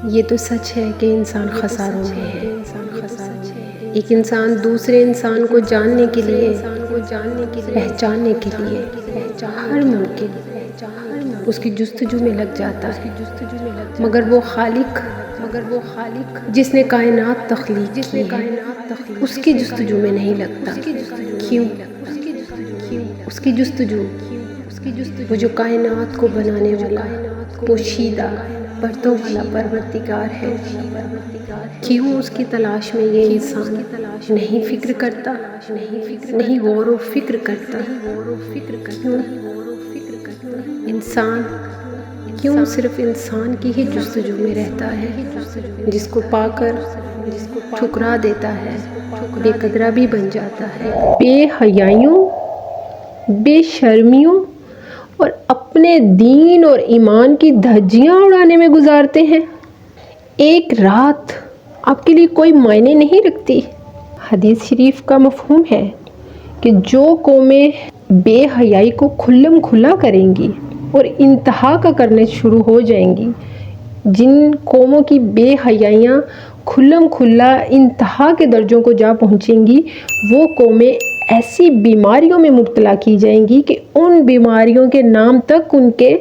یہ تو سچ ہے کہ انسان خساروں میں ہے۔ ایک انسان دوسرے انسان کو جاننے کے لیے، پہچاننے کے لیے ہر ممکن اس کی جستجو میں لگ جاتا ہے، مگر وہ خالق جس نے کائنات تخلیق کی ہے اس کی جستجو میں نہیں لگتا۔ کیوں؟ اس کی جستجو وہ جو کائنات کو بنانے والا پوشیدہ پردوں والا پروردگار ہے، کیوں اس کی تلاش میں یہ انسان نہیں فکر کرتا، نہیں غور و فکر کرتا؟ کیوں انسان کیوں صرف انسان کی ہی جستجو میں رہتا ہے، جس کو پا کر ٹھکرا دیتا ہے، بے قدرہ بھی بن جاتا ہے، بے حیائیوں، بے شرمیوں اور اپنے دین اور ایمان کی دھجیاں اڑانے میں گزارتے ہیں۔ ایک رات آپ کے لیے کوئی معنی نہیں رکھتی۔ حدیث شریف کا مفہوم ہے کہ جو قومیں بے حیائی کو کھلم کھلا کریں گی اور انتہا کا کرنے شروع ہو جائیں گی، جن قوموں کی بے حیائیاں کھلم کھلا انتہا کے درجوں کو جا پہنچیں گی، وہ قومیں ایسی بیماریوں میں مبتلا کی جائیں گی کہ ان بیماریوں کے نام تک ان کے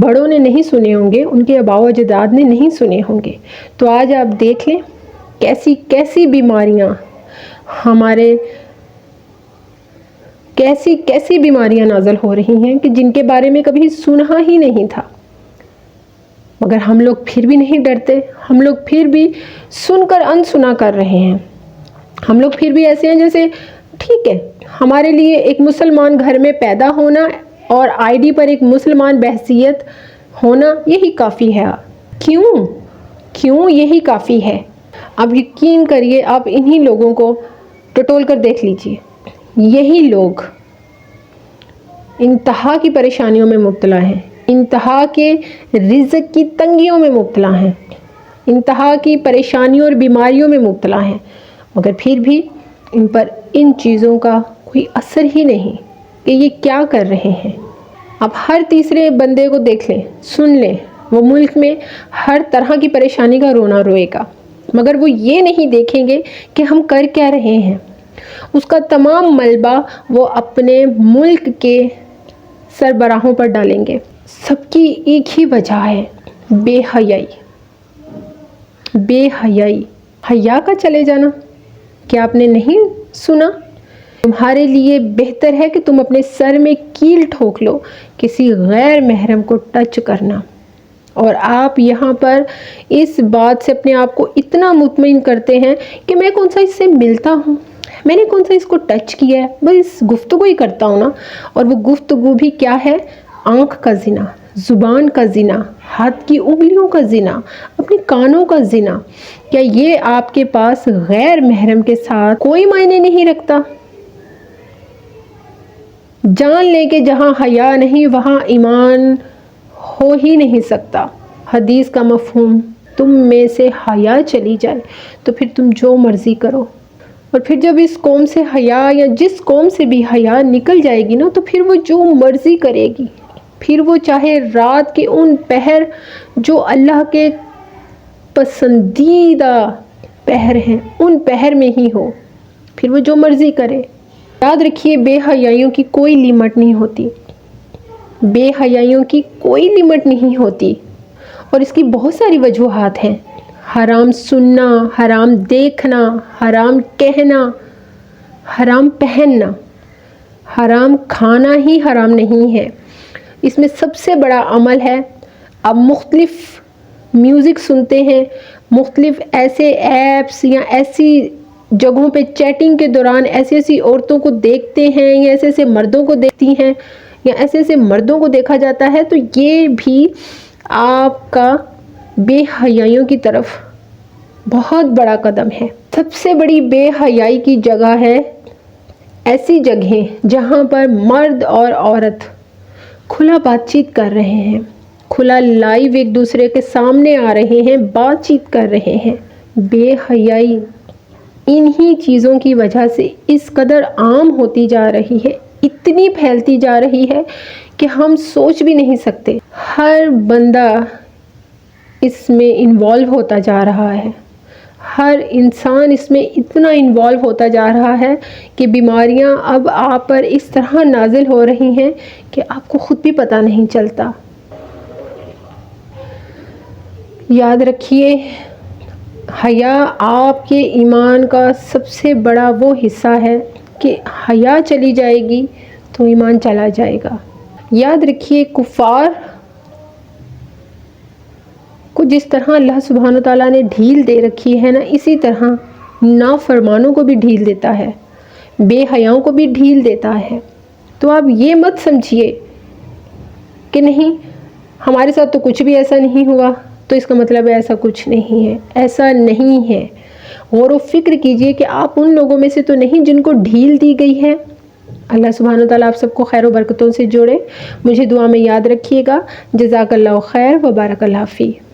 بڑوں نے نہیں سنے ہوں گے، ان کے آباء و اجداد نے نہیں سنے ہوں گے۔ تو آج آپ دیکھ لیں کیسی کیسی بیماریاں ہمارے کیسی بیماریاں نازل ہو رہی ہیں کہ جن کے بارے میں کبھی سنا ہی نہیں تھا، مگر ہم لوگ پھر بھی نہیں ڈرتے، ہم لوگ پھر بھی سن کر انسنا کر رہے ہیں، ہم لوگ پھر بھی ایسے ہیں جیسے ٹھیک ہے، ہمارے لیے ایک مسلمان گھر میں پیدا ہونا اور آئی ڈی پر ایک مسلمان بحیثیت ہونا یہی کافی ہے۔ کیوں یہی کافی ہے؟ اب یقین کریے، آپ انہی لوگوں کو ٹٹول کر دیکھ لیجئے، یہی لوگ انتہا کی پریشانیوں میں مبتلا ہیں، انتہا کے رزق کی تنگیوں میں مبتلا ہیں، انتہا کی پریشانیوں اور بیماریوں میں مبتلا ہیں، مگر پھر بھی ان پر ان چیزوں کا کوئی اثر ہی نہیں کہ یہ کیا کر رہے ہیں۔ اب ہر تیسرے بندے کو دیکھ لیں، سن لیں، وہ ملک میں ہر طرح کی پریشانی کا رونا روئے گا، مگر وہ یہ نہیں دیکھیں گے کہ ہم کر کیا رہے ہیں۔ اس کا تمام ملبہ وہ اپنے ملک کے سربراہوں پر ڈالیں گے۔ سب کی ایک ہی وجہ ہے، بے حیائی، بے حیائی، حیا کا چلے جانا۔ کیا آپ نے نہیں سنا؟ تمہارے لیے بہتر ہے کہ تم اپنے سر میں کیل ٹھوک لو کسی غیر محرم کو ٹچ کرنا، اور آپ یہاں پر اس بات سے اپنے آپ کو اتنا مطمئن کرتے ہیں کہ میں کون سا اس سے ملتا ہوں، میں نے کون سا اس کو ٹچ کیا ہے، بس گفتگو ہی کرتا ہوں نا۔ اور وہ گفتگو بھی کیا ہے؟ آنکھ کا زنا، زبان کا زنا، ہاتھ کی انگلیوں کا زنا، اپنے کانوں کا زنا۔ کیا یہ آپ کے پاس غیر محرم کے ساتھ کوئی معنی نہیں رکھتا؟ جان لیں کہ جہاں حیا نہیں وہاں ایمان ہو ہی نہیں سکتا۔ حدیث کا مفہوم، تم میں سے حیا چلی جائے تو پھر تم جو مرضی کرو، اور پھر جب اس قوم سے حیا یا جس قوم سے بھی حیا نکل جائے گی نا تو پھر وہ جو مرضی کرے گی، پھر وہ چاہے رات کے ان پہر جو اللہ کے پسندیدہ پہر ہیں ان پہر میں ہی ہو، پھر وہ جو مرضی کرے۔ یاد رکھیے، بے حیائیوں کی کوئی لیمٹ نہیں ہوتی، بے حیائیوں کی کوئی لیمٹ نہیں ہوتی، اور اس کی بہت ساری وجوہات ہیں۔ حرام سننا، حرام دیکھنا، حرام کہنا، حرام پہننا، حرام کھانا ہی حرام نہیں ہے، اس میں سب سے بڑا عمل ہے۔ اب مختلف میوزک سنتے ہیں، مختلف ایسے ایپس یا ایسی جگہوں پہ چیٹنگ کے دوران ایسی عورتوں کو دیکھتے ہیں یا ایسے مردوں کو دیکھتی ہیں یا ایسے مردوں کو دیکھا جاتا ہے، تو یہ بھی آپ کا بے حیائیوں کی طرف بہت بڑا قدم ہے۔ سب سے بڑی بے حیائی کی جگہ ہے ایسی جگہیں جہاں پر مرد اور عورت کھلا بات چیت کر رہے ہیں، کھلا لائیو ایک دوسرے کے سامنے آ رہے ہیں، بات چیت کر رہے ہیں۔ بے حیائی انہی چیزوں کی وجہ سے اس قدر عام ہوتی جا رہی ہے، اتنی پھیلتی جا رہی ہے کہ ہم سوچ بھی نہیں سکتے۔ ہر بندہ اس میں انوالو ہوتا جا رہا ہے، ہر انسان اس میں اتنا انوالو ہوتا جا رہا ہے کہ بیماریاں اب آپ پر اس طرح نازل ہو رہی ہیں کہ آپ کو خود بھی پتہ نہیں چلتا۔ یاد رکھیے، حیا آپ کے ایمان کا سب سے بڑا وہ حصہ ہے کہ حیا چلی جائے گی تو ایمان چلا جائے گا۔ یاد رکھیے، کفار کو جس طرح اللہ سبحانہ و تعالیٰ نے ڈھیل دے رکھی ہے نا، اسی طرح نافرمانوں کو بھی ڈھیل دیتا ہے، بے حیاؤں کو بھی ڈھیل دیتا ہے۔ تو آپ یہ مت سمجھیے کہ نہیں ہمارے ساتھ تو کچھ بھی ایسا نہیں ہوا تو اس کا مطلب ایسا کچھ نہیں ہے، ایسا نہیں ہے۔ غور و فکر کیجئے کہ آپ ان لوگوں میں سے تو نہیں جن کو ڈھیل دی گئی ہے۔ اللہ سبحانہ وتعالیٰ آپ سب کو خیر و برکتوں سے جوڑے۔ مجھے دعا میں یاد رکھیے گا۔ جزاک اللہ خیر و بارک اللہ فیک۔